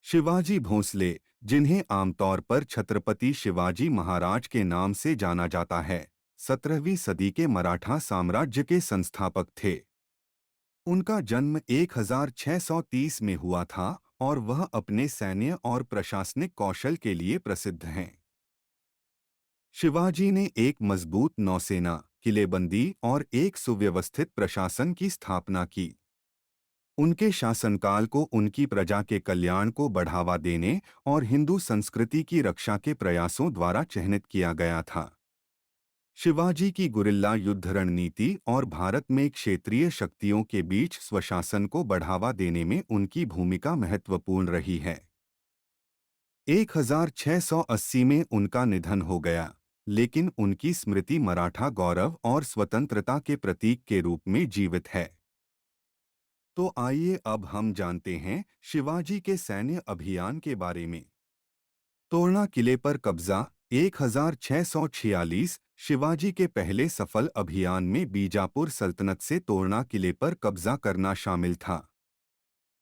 शिवाजी भोंसले, जिन्हें आमतौर पर छत्रपति शिवाजी महाराज के नाम से जाना जाता है, 17वीं सदी के मराठा साम्राज्य के संस्थापक थे। उनका जन्म 1630 में हुआ था और वह अपने सैन्य और प्रशासनिक कौशल के लिए प्रसिद्ध हैं। शिवाजी ने एक मजबूत नौसेना, किलेबंदी और एक सुव्यवस्थित प्रशासन की स्थापना की। उनके शासनकाल को उनकी प्रजा के कल्याण को बढ़ावा देने और हिंदू संस्कृति की रक्षा के प्रयासों द्वारा चिह्नित किया गया था। शिवाजी की गुरिल्ला युद्ध रणनीति और भारत में क्षेत्रीय शक्तियों के बीच स्वशासन को बढ़ावा देने में उनकी भूमिका महत्वपूर्ण रही है। 1680 में उनका निधन हो गया, लेकिन उनकी स्मृति मराठा गौरव और स्वतंत्रता के प्रतीक के रूप में जीवित है। तो आइए अब हम जानते हैं शिवाजी के सैन्य अभियान के बारे में। तोरना किले पर कब्जा 1646। शिवाजी के पहले सफल अभियान में बीजापुर सल्तनत से तोरना किले पर कब्जा करना शामिल था।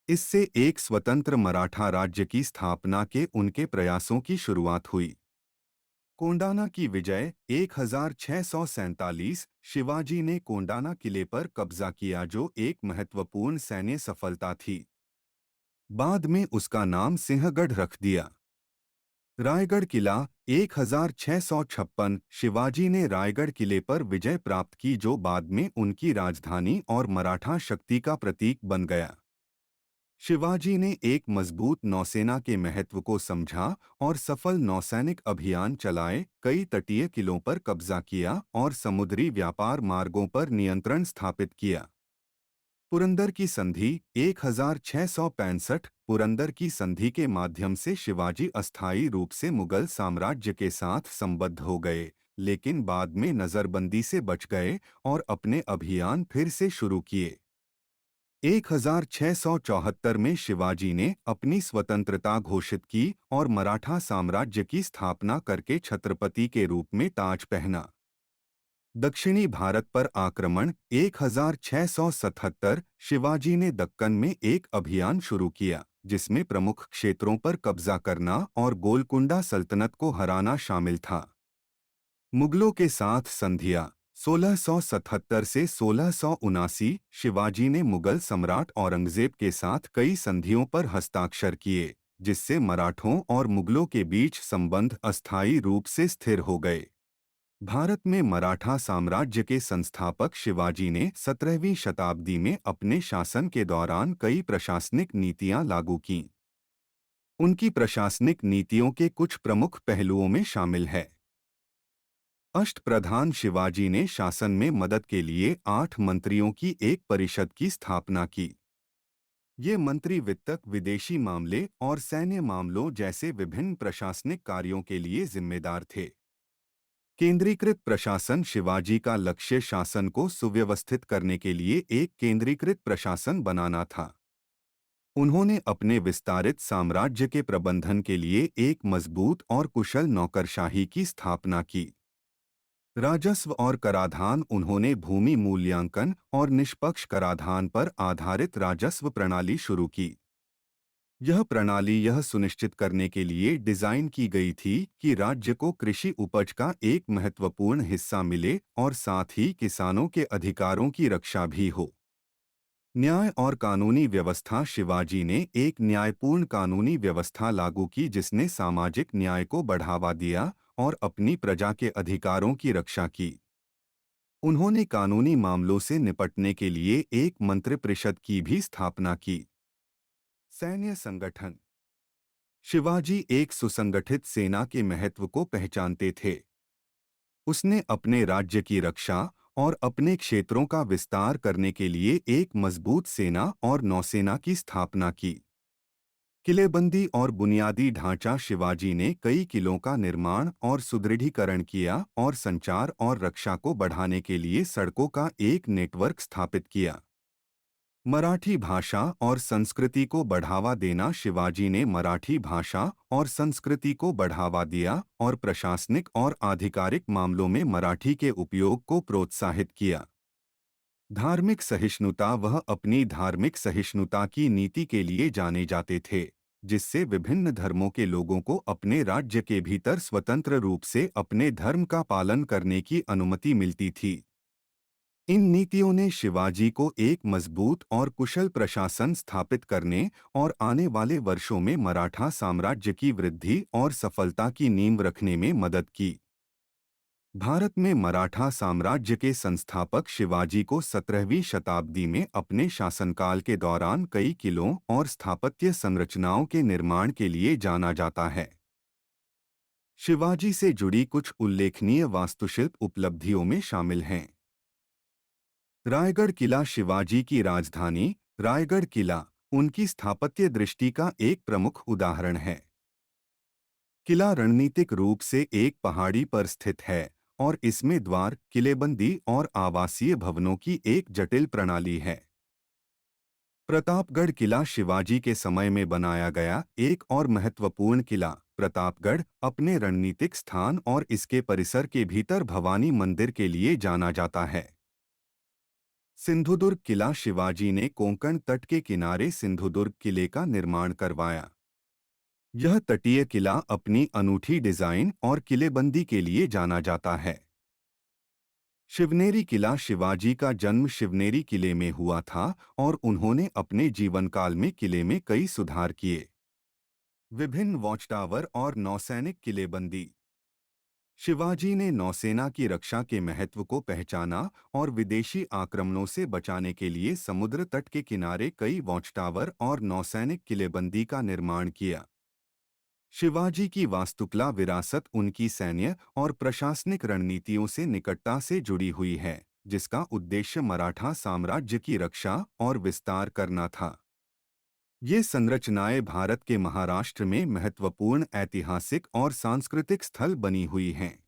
इससे एक स्वतंत्र मराठा राज्य की स्थापना के उनके प्रयासों की शुरुआत हुई। कोंडाना की विजय 1647। शिवाजी ने कोंडाना किले पर कब्जा किया, जो एक महत्वपूर्ण सैन्य सफलता थी। बाद में उसका नाम सिंहगढ़ रख दिया। रायगढ़ किला 1656। शिवाजी ने रायगढ़ किले पर विजय प्राप्त की, जो बाद में उनकी राजधानी और मराठा शक्ति का प्रतीक बन गया। शिवाजी ने एक मजबूत नौसेना के महत्व को समझा और सफल नौसैनिक अभियान चलाए, कई तटीय किलों पर कब्जा किया और समुद्री व्यापार मार्गों पर नियंत्रण स्थापित किया। पुरंदर की संधि 1665। पुरंदर की संधि के माध्यम से शिवाजी अस्थायी रूप से मुगल साम्राज्य के साथ संबद्ध हो गए, लेकिन बाद में नजरबंदी से बच गए और अपने अभियान फिर से शुरू किए। 1674 में शिवाजी ने अपनी स्वतंत्रता घोषित की और मराठा साम्राज्य की स्थापना करके छत्रपति के रूप में ताज पहना। दक्षिणी भारत पर आक्रमण 1677। शिवाजी ने दक्कन में एक अभियान शुरू किया, जिसमें प्रमुख क्षेत्रों पर कब्जा करना और गोलकुंडा सल्तनत को हराना शामिल था। मुगलों के साथ संधियां 1677 से 1679। शिवाजी ने मुगल सम्राट औरंगजेब के साथ कई संधियों पर हस्ताक्षर किए, जिससे मराठों और मुगलों के बीच संबंध अस्थायी रूप से स्थिर हो गए। भारत में मराठा साम्राज्य के संस्थापक शिवाजी ने 17वीं शताब्दी में अपने शासन के दौरान कई प्रशासनिक नीतियां लागू कीं। उनकी प्रशासनिक नीतियों के कुछ प्रमुख पहलुओं में शामिल है। अष्टप्रधान शिवाजी ने शासन में मदद के लिए 8 मंत्रियों की एक परिषद की स्थापना की। ये मंत्री वित्त, विदेशी मामले और सैन्य मामलों जैसे विभिन्न प्रशासनिक कार्यों के लिए जिम्मेदार थे। केंद्रीकृत प्रशासन शिवाजी का लक्ष्य शासन को सुव्यवस्थित करने के लिए एक केंद्रीकृत प्रशासन बनाना था। उन्होंने अपने विस्तारित साम्राज्य के प्रबंधन के लिए एक मजबूत और कुशल नौकरशाही की स्थापना की। राजस्व और कराधान उन्होंने भूमि मूल्यांकन और निष्पक्ष कराधान पर आधारित राजस्व प्रणाली शुरू की। यह प्रणाली यह सुनिश्चित करने के लिए डिजाइन की गई थी कि राज्य को कृषि उपज का एक महत्वपूर्ण हिस्सा मिले और साथ ही किसानों के अधिकारों की रक्षा भी हो। न्याय और कानूनी व्यवस्था शिवाजी ने एक न्यायपूर्ण कानूनी व्यवस्था लागू की, जिसने सामाजिक न्याय को बढ़ावा दिया और अपनी प्रजा के अधिकारों की रक्षा की। उन्होंने कानूनी मामलों से निपटने के लिए एक मंत्रिपरिषद की भी स्थापना की। सैन्य संगठन शिवाजी एक सुसंगठित सेना के महत्व को पहचानते थे। उसने अपने राज्य की रक्षा और अपने क्षेत्रों का विस्तार करने के लिए एक मजबूत सेना और नौसेना की स्थापना की। किलेबंदी और बुनियादी ढांचा शिवाजी ने कई किलों का निर्माण और सुदृढ़ीकरण किया और संचार और रक्षा को बढ़ाने के लिए सड़कों का एक नेटवर्क स्थापित किया। मराठी भाषा और संस्कृति को बढ़ावा देना शिवाजी ने मराठी भाषा और संस्कृति को बढ़ावा दिया और प्रशासनिक और आधिकारिक मामलों में मराठी के उपयोग को प्रोत्साहित किया। धार्मिक सहिष्णुता वह अपनी धार्मिक सहिष्णुता की नीति के लिए जाने जाते थे, जिससे विभिन्न धर्मों के लोगों को अपने राज्य के भीतर स्वतंत्र रूप से अपने धर्म का पालन करने की अनुमति मिलती थी। इन नीतियों ने शिवाजी को एक मजबूत और कुशल प्रशासन स्थापित करने और आने वाले वर्षों में मराठा साम्राज्य की वृद्धि और सफलता की नींव रखने में मदद की। भारत में मराठा साम्राज्य के संस्थापक शिवाजी को 17वीं शताब्दी में अपने शासनकाल के दौरान कई किलों और स्थापत्य संरचनाओं के निर्माण के लिए जाना जाता है। शिवाजी से जुड़ी कुछ उल्लेखनीय वास्तुशिल्प उपलब्धियों में शामिल हैं। रायगढ़ किला शिवाजी की राजधानी, रायगढ़ किला उनकी स्थापत्य दृष्टि का एक प्रमुख उदाहरण है। किला रणनीतिक रूप से एक पहाड़ी पर स्थित है और इसमें द्वार, किलेबंदी और आवासीय भवनों की एक जटिल प्रणाली है। प्रतापगढ़ किला शिवाजी के समय में बनाया गया एक और महत्वपूर्ण किला, प्रतापगढ़ अपने रणनीतिक स्थान और इसके परिसर के भीतर भवानी मंदिर के लिए जाना जाता है। सिंधुदुर्ग किला शिवाजी ने कोंकण तट के किनारे सिंधुदुर्ग किले का निर्माण करवाया। यह तटीय किला अपनी अनूठी डिजाइन और किलेबंदी के लिए जाना जाता है। शिवनेरी किला शिवाजी का जन्म शिवनेरी किले में हुआ था और उन्होंने अपने जीवनकाल में किले में कई सुधार किए। विभिन्न वॉच टावर और नौसैनिक किलेबंदी। शिवाजी ने नौसेना की रक्षा के महत्व को पहचाना और विदेशी आक्रमणों से बचाने के लिए समुद्र तट के किनारे कई वॉच टावर और नौसैनिक किलेबंदी का निर्माण किया। शिवाजी की वास्तुकला विरासत उनकी सैन्य और प्रशासनिक रणनीतियों से निकटता से जुड़ी हुई है, जिसका उद्देश्य मराठा साम्राज्य की रक्षा और विस्तार करना था। ये संरचनाएं भारत के महाराष्ट्र में महत्वपूर्ण ऐतिहासिक और सांस्कृतिक स्थल बनी हुई हैं।